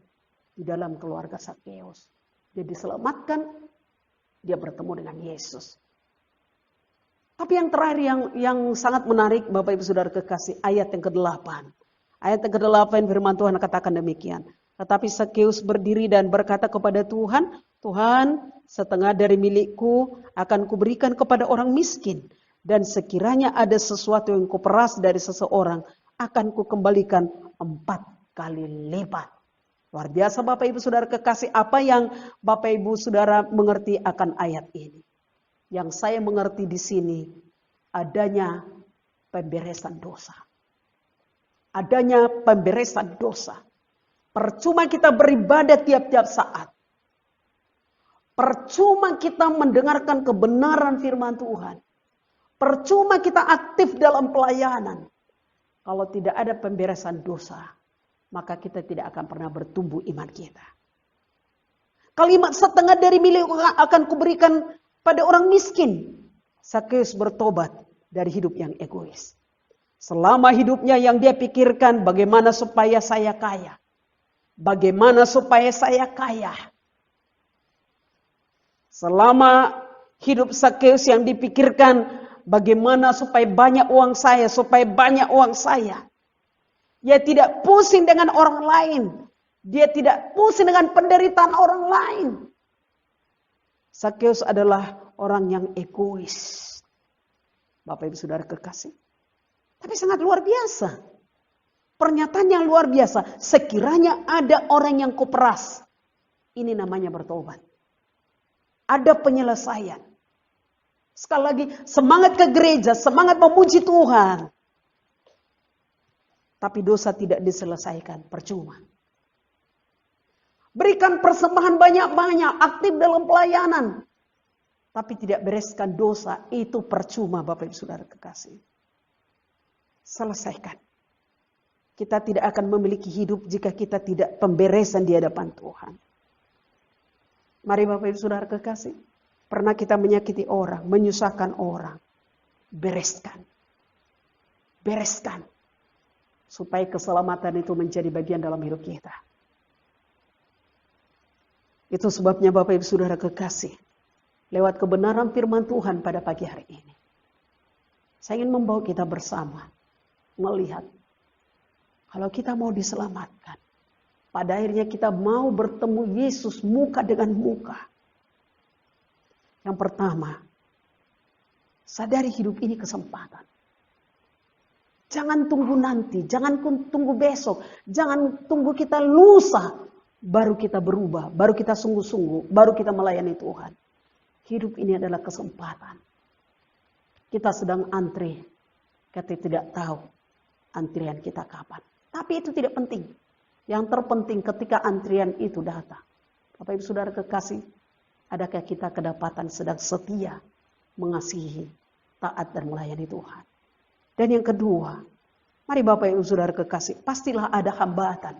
di dalam keluarga Sakeus. Dia diselamatkan, dia bertemu dengan Yesus. Tapi yang terakhir yang sangat menarik Bapak Ibu Saudara kekasih, ayat yang ke-8. Ayat yang ke-8 firman Tuhan katakan demikian. Tetapi Sakeus berdiri dan berkata kepada Tuhan, Tuhan, setengah dari milikku akan kuberikan kepada orang miskin. Dan sekiranya ada sesuatu yang kuperas dari seseorang, akan kukembalikan 4 kali lipat. Luar biasa Bapak Ibu Saudara kekasih, apa yang Bapak Ibu Saudara mengerti akan ayat ini? Yang saya mengerti di sini, adanya pemberesan dosa. Adanya pemberesan dosa. Percuma kita beribadah tiap-tiap saat. Percuma kita mendengarkan kebenaran firman Tuhan. Percuma kita aktif dalam pelayanan. Kalau tidak ada pemberesan dosa, maka kita tidak akan pernah bertumbuh iman kita. Kalimat setengah dari milik akan kuberikan pada orang miskin. Sakeus bertobat dari hidup yang egois. Selama hidupnya yang dia pikirkan bagaimana supaya saya kaya. Bagaimana supaya saya kaya. Selama hidup Sakeus yang dipikirkan bagaimana supaya banyak uang saya, supaya banyak uang saya. Dia tidak pusing dengan orang lain. Dia tidak pusing dengan penderitaan orang lain. Sakeus adalah orang yang egois. Bapak Ibu Saudara kekasih. Tapi sangat luar biasa. Pernyataan yang luar biasa. Sekiranya ada orang yang kuperas. Ini namanya bertobat. Ada penyelesaian. Sekali lagi, semangat ke gereja, semangat memuji Tuhan. Tapi dosa tidak diselesaikan, percuma. Berikan persembahan banyak-banyak, aktif dalam pelayanan. Tapi tidak bereskan dosa, itu percuma Bapak Ibu Saudara kekasih. Selesaikan. Kita tidak akan memiliki hidup jika kita tidak pemberesan di hadapan Tuhan. Mari Bapak Ibu Saudara kekasih. Pernah kita menyakiti orang, menyusahkan orang. bereskan. Bereskan. Supaya keselamatan itu menjadi bagian dalam hidup kita. Itu sebabnya Bapak Ibu Saudara kekasih. Lewat kebenaran firman Tuhan pada pagi hari ini. Saya ingin membawa kita bersama. Melihat. Kalau kita mau diselamatkan. Pada akhirnya kita mau bertemu Yesus muka dengan muka. Yang pertama. Sadari hidup ini kesempatan. Jangan tunggu nanti. Jangan tunggu besok. Jangan tunggu kita lusa. Baru kita berubah. Baru kita sungguh-sungguh. Baru kita melayani Tuhan. Hidup ini adalah kesempatan. Kita sedang antri. Kita tidak tahu antrian kita kapan. Tapi itu tidak penting. Yang terpenting ketika antrian itu datang. Bapak Ibu Saudara kekasih. Adakah kita kedapatan sedang setia. Mengasihi. Taat dan melayani Tuhan. Dan yang kedua. Mari Bapak Ibu Saudara kekasih. Pastilah ada hambatan.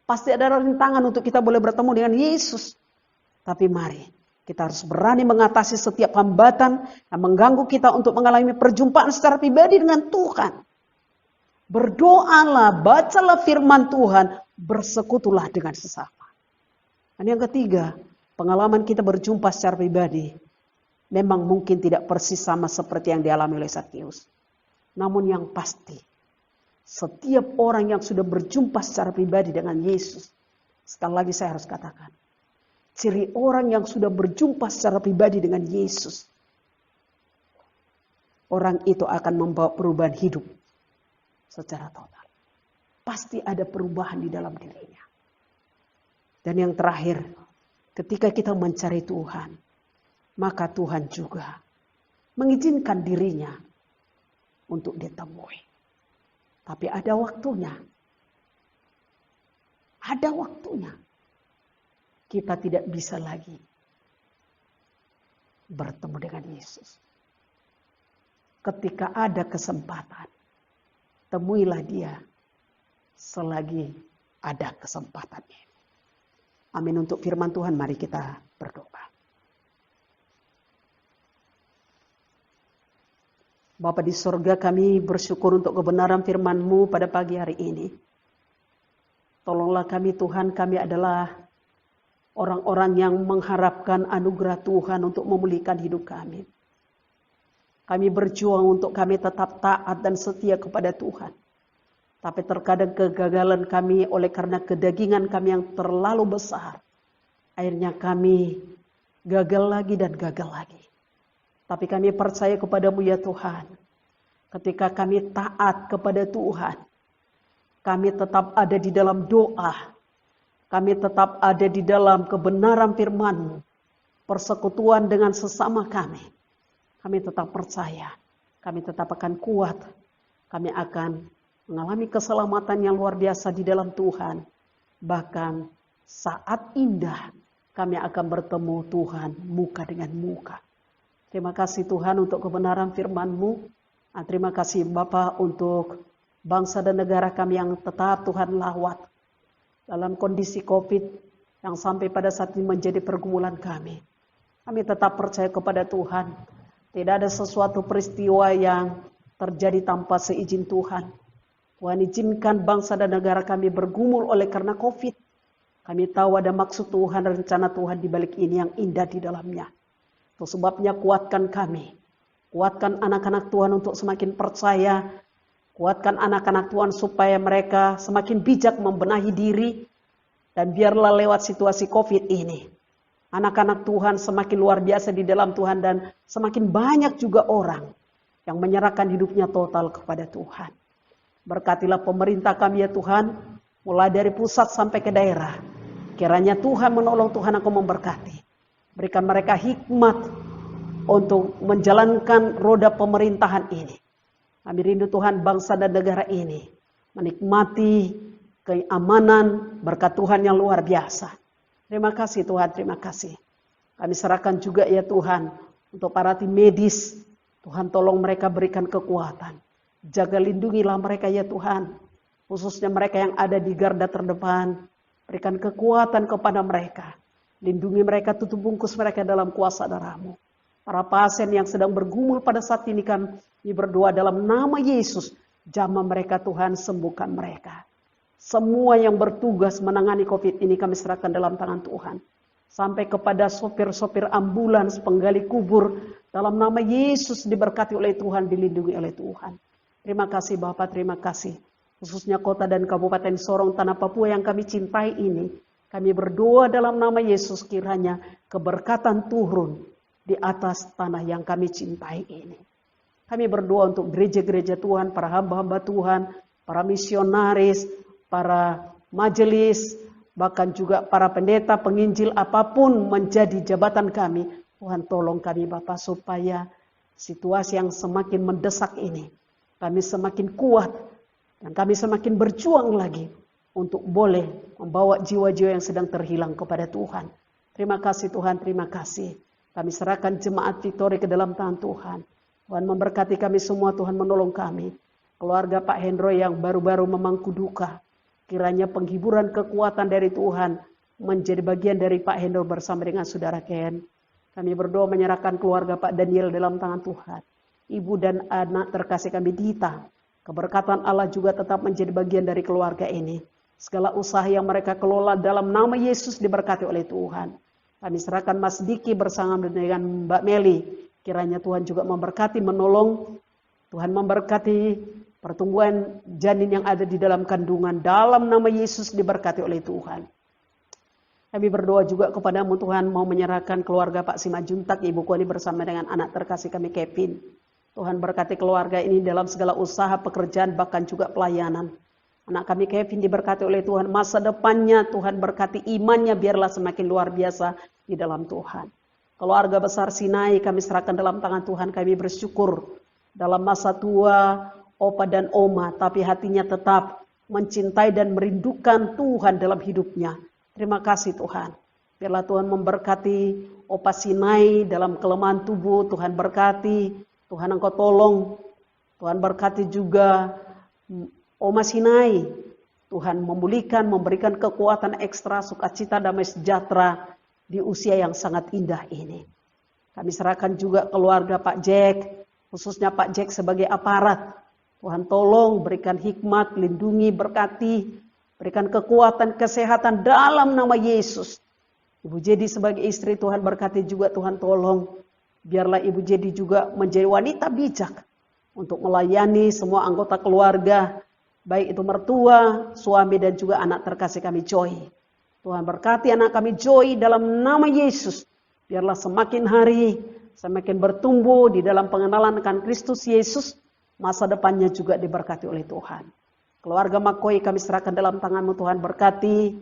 Pasti ada rintangan untuk kita boleh bertemu dengan Yesus. Tapi mari. Kita harus berani mengatasi setiap hambatan yang mengganggu kita untuk mengalami perjumpaan secara pribadi dengan Tuhan. Berdoalah, bacalah firman Tuhan, bersekutulah dengan sesama. Dan yang ketiga, pengalaman kita berjumpa secara pribadi memang mungkin tidak persis sama seperti yang dialami oleh Zakheus. Namun yang pasti, setiap orang yang sudah berjumpa secara pribadi dengan Yesus, sekali lagi saya harus katakan, ciri orang yang sudah berjumpa secara pribadi dengan Yesus. Orang itu akan membawa perubahan hidup secara total. Pasti ada perubahan di dalam dirinya. Dan yang terakhir, ketika kita mencari Tuhan, maka Tuhan juga mengizinkan dirinya untuk ditemui. Tapi ada waktunya. Ada waktunya. Kita tidak bisa lagi bertemu dengan Yesus. Ketika ada kesempatan, temuilah dia selagi ada kesempatannya. Amin. Untuk firman Tuhan, mari kita berdoa. Bapa di sorga, kami bersyukur untuk kebenaran firman-Mu pada pagi hari ini. Tolonglah kami Tuhan, kami adalah orang-orang yang mengharapkan anugerah Tuhan untuk memulihkan hidup kami. Kami berjuang untuk kami tetap taat dan setia kepada Tuhan. Tapi terkadang kegagalan kami oleh karena kedagingan kami yang terlalu besar. Akhirnya kami gagal lagi dan gagal lagi. Tapi kami percaya kepadamu ya Tuhan. Ketika kami taat kepada Tuhan. Kami tetap ada di dalam doa. Kami tetap ada di dalam kebenaran firman-Mu. Persekutuan dengan sesama kami. Kami tetap percaya. Kami tetap akan kuat. Kami akan mengalami keselamatan yang luar biasa di dalam Tuhan. Bahkan saat indah kami akan bertemu Tuhan muka dengan muka. Terima kasih Tuhan untuk kebenaran firman-Mu. Terima kasih Bapa untuk bangsa dan negara kami yang tetap Tuhan lawat. Dalam kondisi COVID yang sampai pada saat ini menjadi pergumulan kami. Kami tetap percaya kepada Tuhan. Tidak ada sesuatu peristiwa yang terjadi tanpa seizin Tuhan. Tuhan izinkan bangsa dan negara kami bergumul oleh karena COVID. Kami tahu ada maksud Tuhan dan rencana Tuhan di balik ini yang indah di dalamnya. Itu sebabnya kuatkan kami. Kuatkan anak-anak Tuhan untuk semakin percaya. Kuatkan anak-anak Tuhan supaya mereka semakin bijak membenahi diri. Dan biarlah lewat situasi COVID ini. Anak-anak Tuhan semakin luar biasa di dalam Tuhan. Dan semakin banyak juga orang yang menyerahkan hidupnya total kepada Tuhan. Berkatilah pemerintah kami ya Tuhan. Mulai dari pusat sampai ke daerah. Kiranya Tuhan menolong, Tuhan aku memberkati. Berikan mereka hikmat untuk menjalankan roda pemerintahan ini. Kami rindu Tuhan bangsa dan negara ini menikmati keamanan berkat Tuhan yang luar biasa. Terima kasih Tuhan, terima kasih. Kami serahkan juga ya Tuhan untuk para tim medis. Tuhan tolong mereka berikan kekuatan. Jaga lindungilah mereka ya Tuhan. Khususnya mereka yang ada di garda terdepan. Berikan kekuatan kepada mereka. Lindungi mereka, tutup bungkus mereka dalam kuasa darah-Mu. Para pasien yang sedang bergumul pada saat ini kami berdoa dalam nama Yesus. Jamah mereka Tuhan, sembuhkan mereka. Semua yang bertugas menangani COVID ini kami serahkan dalam tangan Tuhan. Sampai kepada sopir-sopir ambulans, penggali kubur. Dalam nama Yesus diberkati oleh Tuhan, dilindungi oleh Tuhan. Terima kasih Bapak, terima kasih. Khususnya kota dan kabupaten Sorong, tanah Papua yang kami cintai ini. Kami berdoa dalam nama Yesus kiranya keberkatan turun di atas tanah yang kami cintai ini. Kami berdoa untuk gereja-gereja Tuhan, para hamba-hamba Tuhan, para misionaris, para majelis, bahkan juga para pendeta, penginjil, apapun menjadi jabatan kami. Tuhan tolong kami Bapak supaya situasi yang semakin mendesak ini, kami semakin kuat dan kami semakin berjuang lagi untuk boleh membawa jiwa-jiwa yang sedang terhilang kepada Tuhan. Terima kasih Tuhan, terima kasih. Kami serahkan jemaat Victory ke dalam tangan Tuhan. Tuhan memberkati kami semua, Tuhan menolong kami. Keluarga Pak Hendro yang baru-baru memangku duka. Kiranya penghiburan kekuatan dari Tuhan menjadi bagian dari Pak Hendro bersama dengan saudara Ken. Kami berdoa menyerahkan keluarga Pak Daniel dalam tangan Tuhan. Ibu dan anak terkasih kami Dita. Keberkatan Allah juga tetap menjadi bagian dari keluarga ini. Segala usaha yang mereka kelola dalam nama Yesus diberkati oleh Tuhan. Kami serahkan Mas Diki bersama dengan Mbak Meli. Kiranya Tuhan juga memberkati, menolong. Tuhan memberkati pertumbuhan janin yang ada di dalam kandungan. Dalam nama Yesus diberkati oleh Tuhan. Kami berdoa juga kepadamu Tuhan, mau menyerahkan keluarga Pak Simajuntak, Ibu Koni bersama dengan anak terkasih kami Kevin. Tuhan berkati keluarga ini dalam segala usaha, pekerjaan, bahkan juga pelayanan. Anak kami Kevin diberkati oleh Tuhan, masa depannya Tuhan berkati, imannya biarlah semakin luar biasa di dalam Tuhan. Keluarga besar Sinai kami serahkan dalam tangan Tuhan, kami bersyukur dalam masa tua, opa dan oma, tapi hatinya tetap mencintai dan merindukan Tuhan dalam hidupnya. Terima kasih Tuhan. Biarlah Tuhan memberkati opa Sinai dalam kelemahan tubuh, Tuhan berkati, Tuhan Engkau tolong. Tuhan berkati juga oma Sinai. Tuhan memulihkan, memberikan kekuatan ekstra, sukacita, damai sejahtera di usia yang sangat indah ini. Kami serahkan juga keluarga Pak Jack, khususnya Pak Jack sebagai aparat. Tuhan tolong, berikan hikmat, lindungi, berkati, berikan kekuatan, kesehatan dalam nama Yesus. Ibu Jadi sebagai istri Tuhan berkati juga, Tuhan tolong. Biarlah Ibu Jadi juga menjadi wanita bijak untuk melayani semua anggota keluarga, baik itu mertua, suami dan juga anak terkasih kami Joy. Tuhan berkati anak kami Joy dalam nama Yesus. Biarlah semakin hari semakin bertumbuh di dalam pengenalan akan Kristus Yesus. Masa depannya juga diberkati oleh Tuhan. Keluarga Makoi kami serahkan dalam tangan-Mu Tuhan, berkati.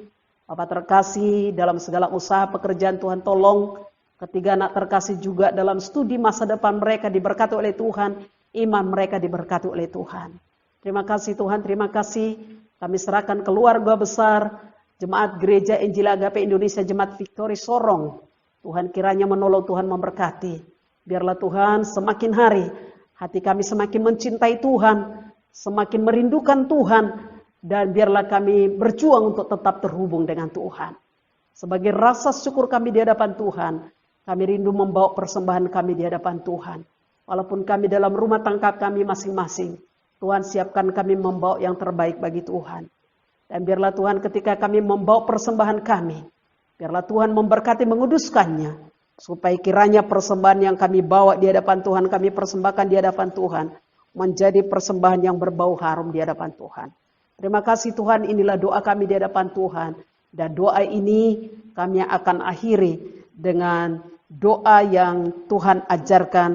Bapak terkasih dalam segala usaha pekerjaan Tuhan tolong. Ketiga anak terkasih juga dalam studi masa depan mereka diberkati oleh Tuhan. Iman mereka diberkati oleh Tuhan. Terima kasih Tuhan, terima kasih. Kami serahkan keluarga besar Jemaat Gereja Injil Agape Indonesia, Jemaat Victory Sorong. Tuhan kiranya menolong, Tuhan memberkati. Biarlah Tuhan semakin hari hati kami semakin mencintai Tuhan, semakin merindukan Tuhan, dan biarlah kami berjuang untuk tetap terhubung dengan Tuhan. Sebagai rasa syukur kami di hadapan Tuhan, kami rindu membawa persembahan kami di hadapan Tuhan. Walaupun kami dalam rumah tangga kami masing-masing, Tuhan siapkan kami membawa yang terbaik bagi Tuhan. Dan biarlah Tuhan ketika kami membawa persembahan kami, biarlah Tuhan memberkati menguduskannya, supaya kiranya persembahan yang kami bawa di hadapan Tuhan, kami persembahkan di hadapan Tuhan, menjadi persembahan yang berbau harum di hadapan Tuhan. Terima kasih Tuhan, inilah doa kami di hadapan Tuhan. Dan doa ini kami akan akhiri dengan doa yang Tuhan ajarkan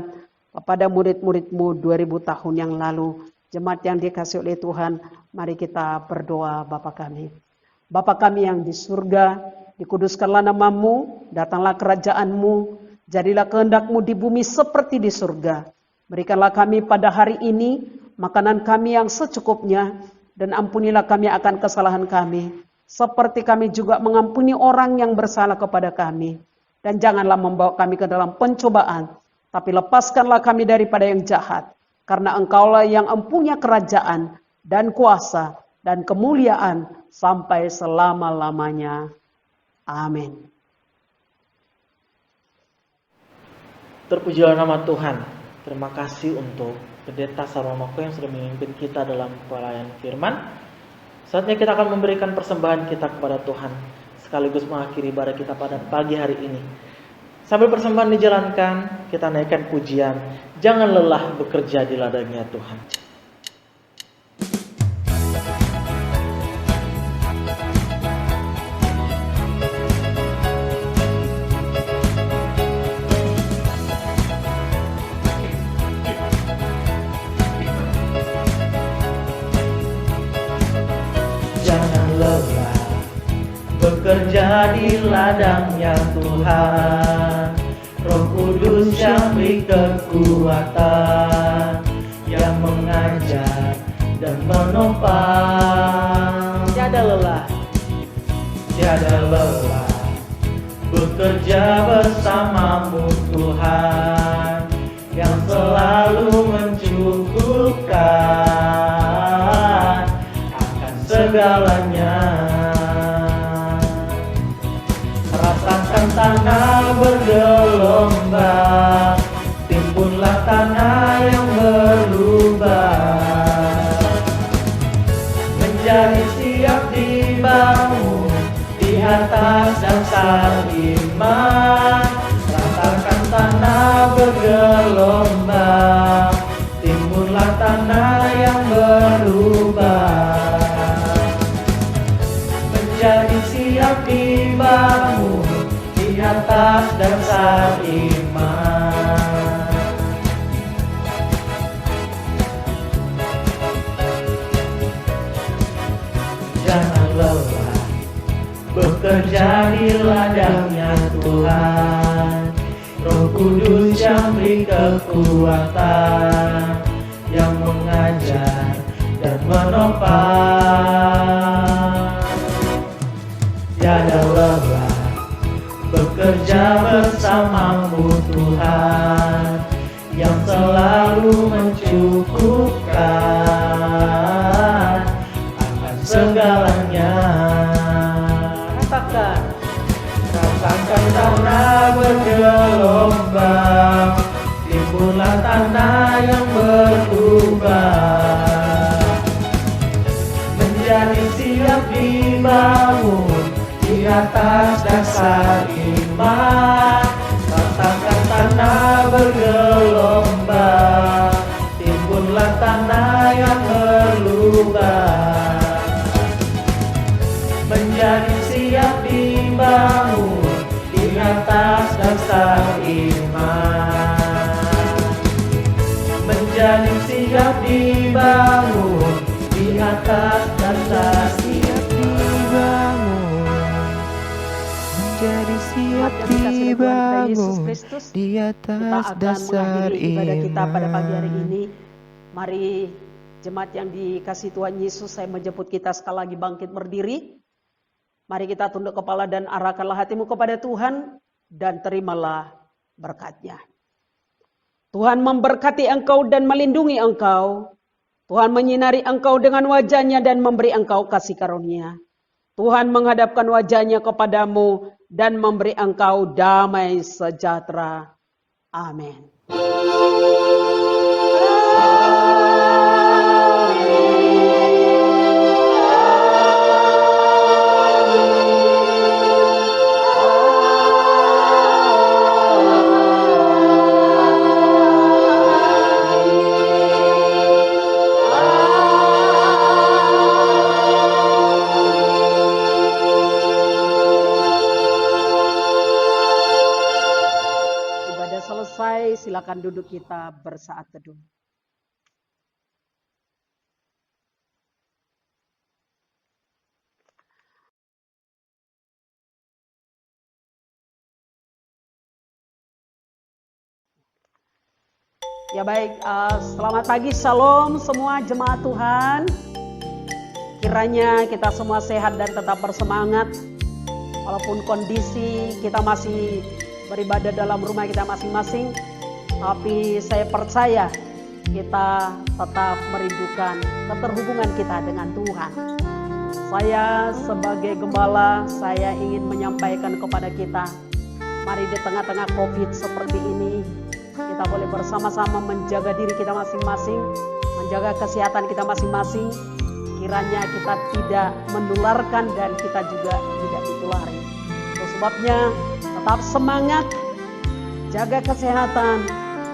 kepada murid-murid-Mu 2000 tahun yang lalu. Jemaat yang dikasihi oleh Tuhan, mari kita berdoa. Bapa kami. Bapa kami yang di surga, dikuduskanlah nama-Mu, datanglah kerajaan-Mu, jadilah kehendak-Mu di bumi seperti di surga. Berikanlah kami pada hari ini makanan kami yang secukupnya, dan ampunilah kami akan kesalahan kami, seperti kami juga mengampuni orang yang bersalah kepada kami. Dan janganlah membawa kami ke dalam pencobaan, tapi lepaskanlah kami daripada yang jahat. Karena Engkaulah yang empunya kerajaan dan kuasa dan kemuliaan sampai selama-lamanya. Amin. Terpujilah nama Tuhan. Terima kasih untuk Pendeta Sarwamoko yang sudah memimpin kita dalam pelayanan firman. Saatnya kita akan memberikan persembahan kita kepada Tuhan, sekaligus mengakhiri ibadah kita pada pagi hari ini. Sambil persembahan dijalankan, kita naikkan pujian, jangan lelah bekerja di ladangnya Tuhan. Jangan lelah bekerja di ladangnya Tuhan. Roh Kudus yang beri kekuatan, yang mengajar dan menopang. Tiada lelah bekerja bersamamu Tuhan, yang selalu mencukupkan akan segalanya. Rasakan tanah bergelombang, timbunlah tanah yang berubah, menjadi siap dibangun di atas dasar iman. Rasakan tanah bergelombang, timbunlah tanah yang berubah, menjadi siap dibangun di atas dasar iman. Jangan lelah bekerja di ladangnya Tuhan. Roh Kudus yang beri kekuatan, yang mengajar dan menopang. Tiada lelah bekerja bersamamu Tuhan, yang selalu mencukupkan akan segalanya. Rasakan tanah bergelombang, timbunlah tanah yang berubah, menjadi siap dibangun di atas dasar iman. Rasakan tanah bergelombang, timbunlah tanah yang berubah, menjadi siap dibangun di atas dasar iman. Menjadi siap dibangun di atas dasar iman. Jadi siap dibangun di atas dasar ibadah kita pada pagi hari iman. ini. Mari jemaat yang dikasih Tuhan Yesus, saya menjemput kita sekali lagi bangkit berdiri. Mari kita tunduk kepala dan arahkanlah hatimu kepada Tuhan dan terimalah berkat-Nya. Tuhan memberkati engkau dan melindungi engkau. Tuhan menyinari engkau dengan wajah-Nya dan memberi engkau kasih karunia. Tuhan menghadapkan wajah-Nya kepadamu dan memberi engkau damai sejahtera. Amin. Silakan duduk, kita bersaat teduh. Ya baik, selamat pagi, shalom semua jemaat Tuhan. Kiranya kita semua sehat dan tetap bersemangat. Walaupun kondisi kita masih beribadah dalam rumah kita masing-masing, tapi saya percaya kita tetap merindukan keterhubungan kita dengan Tuhan. Saya sebagai gembala, saya ingin menyampaikan kepada kita, mari di tengah-tengah COVID seperti ini, kita boleh bersama-sama menjaga diri kita masing-masing, menjaga kesehatan kita masing-masing. Kiranya kita tidak menularkan dan kita juga tidak ditulari. Itu sebabnya tetap semangat, jaga kesehatan.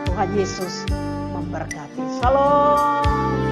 Tuhan Yesus memberkati. Shalom.